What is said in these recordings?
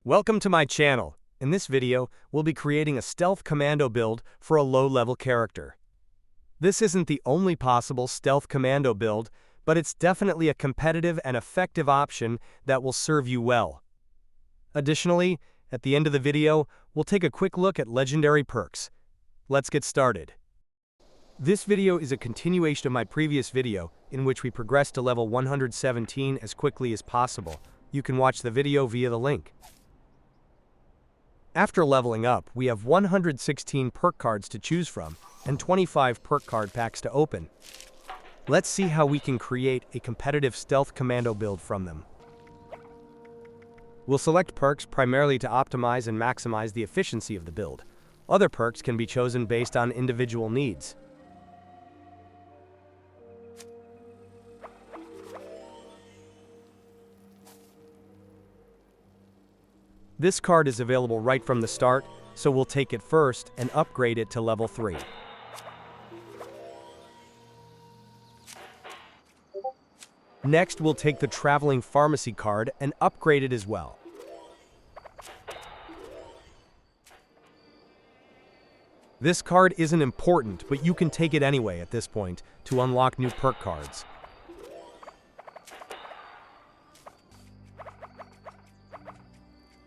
Welcome to my channel. In this video, we'll be creating a stealth commando build for a low-level character. This isn't the only possible stealth commando build, but it's definitely a competitive and effective option that will serve you well. Additionally, at the end of the video, we'll take a quick look at legendary perks. Let's get started. This video is a continuation of my previous video, in which we progressed to level 117 as quickly as possible. You can watch the video via the link. After leveling up, we have 116 perk cards to choose from, and 25 perk card packs to open. Let's see how we can create a competitive stealth commando build from them. We'll select perks primarily to optimize and maximize the efficiency of the build. Other perks can be chosen based on individual needs. This card is available right from the start, so we'll take it first and upgrade it to level 3. Next, we'll take the Traveling Pharmacy card and upgrade it as well. This card isn't important, but you can take it anyway at this point to unlock new perk cards.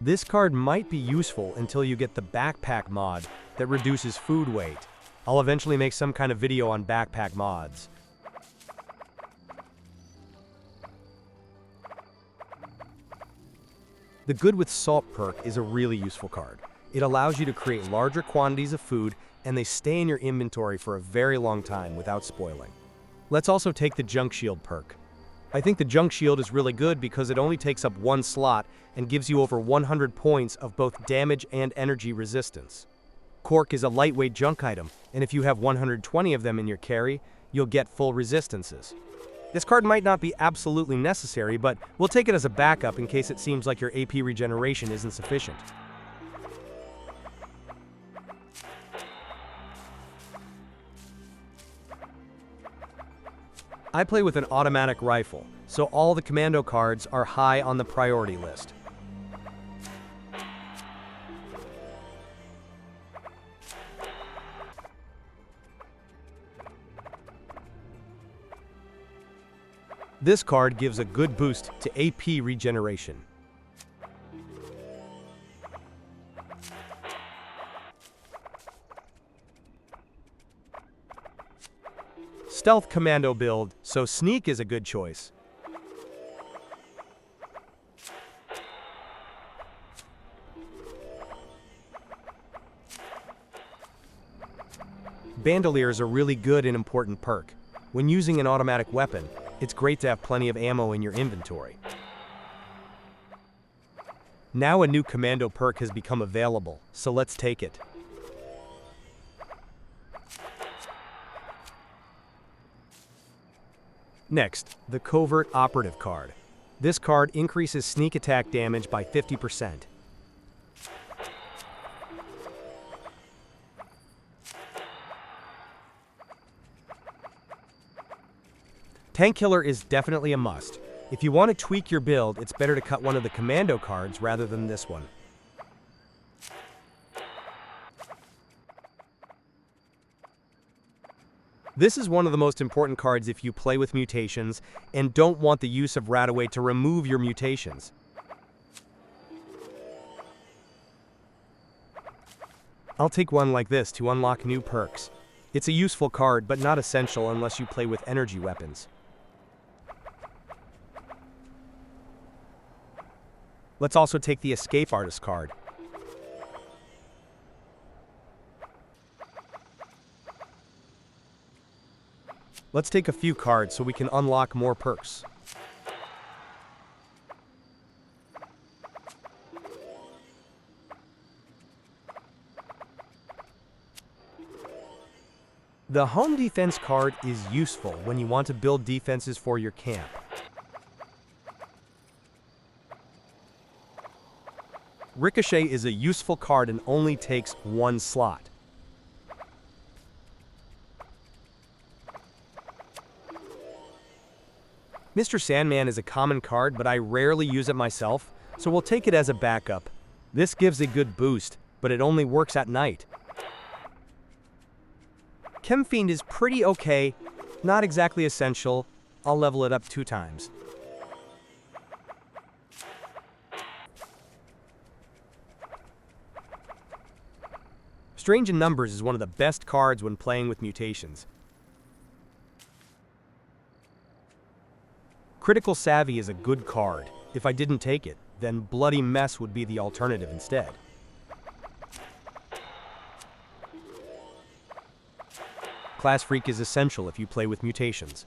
This card might be useful until you get the backpack mod that reduces food weight. I'll eventually make some kind of video on backpack mods. The Good with Salt perk is a really useful card. It allows you to create larger quantities of food, and they stay in your inventory for a very long time without spoiling. Let's also take the Junk Shield perk. I think the Junk Shield is really good because it only takes up one slot and gives you over 100 points of both damage and energy resistance. Cork is a lightweight junk item, and if you have 120 of them in your carry, you'll get full resistances. This card might not be absolutely necessary, but we'll take it as a backup in case it seems like your AP regeneration isn't sufficient. I play with an automatic rifle, so all the commando cards are high on the priority list. This card gives a good boost to AP regeneration. Stealth commando build, so sneak is a good choice. Bandolier is a really good and important perk. When using an automatic weapon, it's great to have plenty of ammo in your inventory. Now a new commando perk has become available, so let's take it. Next, the Covert Operative card. This card increases sneak attack damage by 50%. Tank Killer is definitely a must. If you want to tweak your build, it's better to cut one of the commando cards rather than this one. This is one of the most important cards if you play with mutations and don't want the use of Radaway to remove your mutations. I'll take one like this to unlock new perks. It's a useful card, but not essential unless you play with energy weapons. Let's also take the Escape Artist card. Let's take a few cards so we can unlock more perks. The Home Defense card is useful when you want to build defenses for your camp. Ricochet is a useful card and only takes one slot. Mr. Sandman is a common card, but I rarely use it myself, so we'll take it as a backup. This gives a good boost, but it only works at night. Chem Fiend is pretty okay, not exactly essential. I'll level it up 2 times. Strange in Numbers is one of the best cards when playing with mutations. Critical Savvy is a good card. If I didn't take it, then Bloody Mess would be the alternative instead. Class Freak is essential if you play with mutations.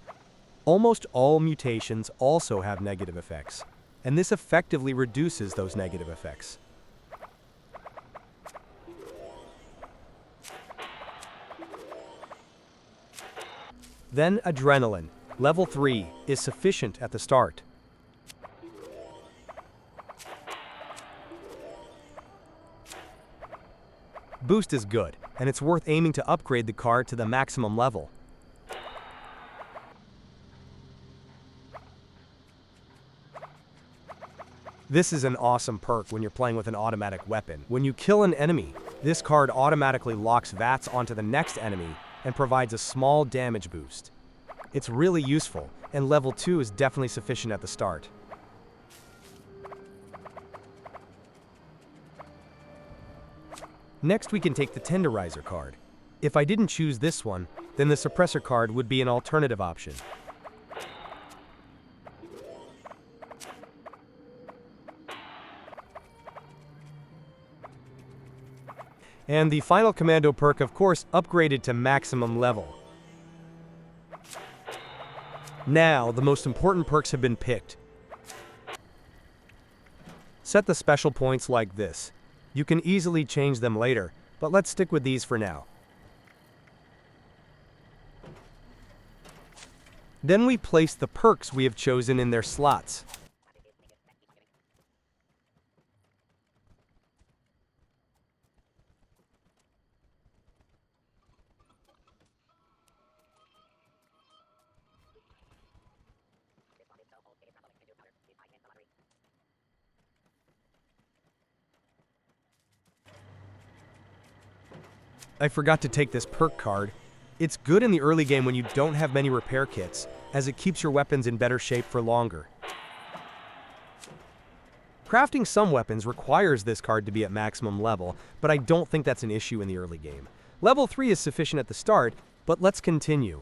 Almost all mutations also have negative effects, and this effectively reduces those negative effects. Then Adrenaline, level 3, is sufficient at the start. Boost is good, and it's worth aiming to upgrade the card to the maximum level. This is an awesome perk when you're playing with an automatic weapon. When you kill an enemy, this card automatically locks VATS onto the next enemy and provides a small damage boost. It's really useful, and level 2 is definitely sufficient at the start. Next, we can take the Tenderizer card. If I didn't choose this one, then the Suppressor card would be an alternative option. And the final Commando perk, of course, upgraded to maximum level. Now, the most important perks have been picked. Set the special points like this. You can easily change them later, but let's stick with these for now. Then we place the perks we have chosen in their slots. I forgot to take this perk card. It's good in the early game when you don't have many repair kits, as it keeps your weapons in better shape for longer. Crafting some weapons requires this card to be at maximum level, but I don't think that's an issue in the early game. Level 3 is sufficient at the start, but let's continue.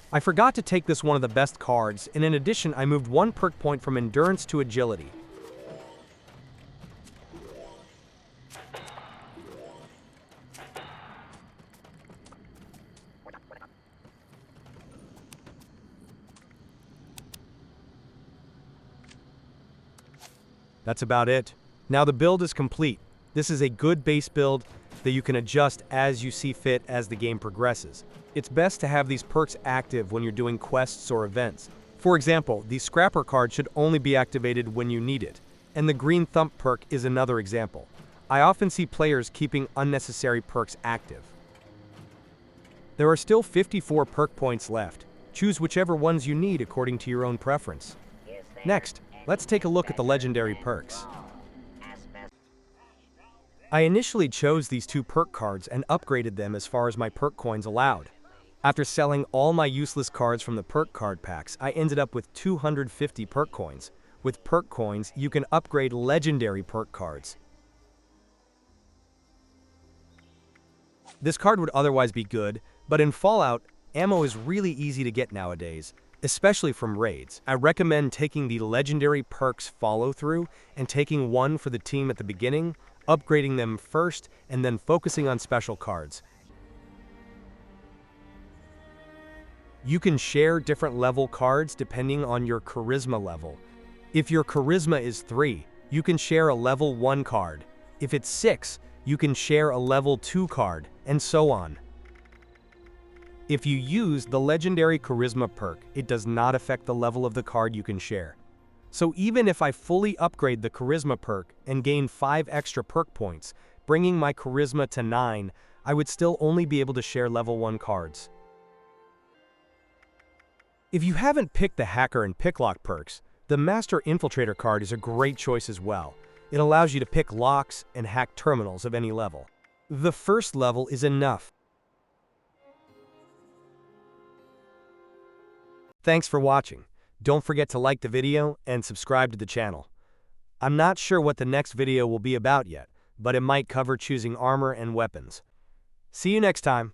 I forgot to take this one of the best cards, and in addition I moved 1 perk point from Endurance to Agility. That's about it. Now the build is complete. This is a good base build that you can adjust as you see fit as the game progresses. It's best to have these perks active when you're doing quests or events. For example, the Scrapper card should only be activated when you need it, and the Green Thump perk is another example. I often see players keeping unnecessary perks active. There are still 54 perk points left. Choose whichever ones you need according to your own preference. Next, let's take a look at the legendary perks. I initially chose these 2 perk cards and upgraded them as far as my perk coins allowed. After selling all my useless cards from the perk card packs, I ended up with 250 perk coins. With perk coins, you can upgrade legendary perk cards. This card would otherwise be good, but in Fallout, ammo is really easy to get nowadays, especially from raids. I recommend taking the legendary perks follow-through and taking one for the team at the beginning, upgrading them first, and then focusing on special cards. You can share different level cards depending on your charisma level. If your charisma is 3, you can share a level 1 card. If it's 6, you can share a level 2 card, and so on. If you use the legendary charisma perk, it does not affect the level of the card you can share. So even if I fully upgrade the Charisma perk and gain 5 extra perk points, bringing my Charisma to 9, I would still only be able to share level 1 cards. If you haven't picked the Hacker and Picklock perks, the Master Infiltrator card is a great choice as well. It allows you to pick locks and hack terminals of any level. The first level is enough. Thanks for watching. Don't forget to like the video and subscribe to the channel. I'm not sure what the next video will be about yet, but it might cover choosing armor and weapons. See you next time.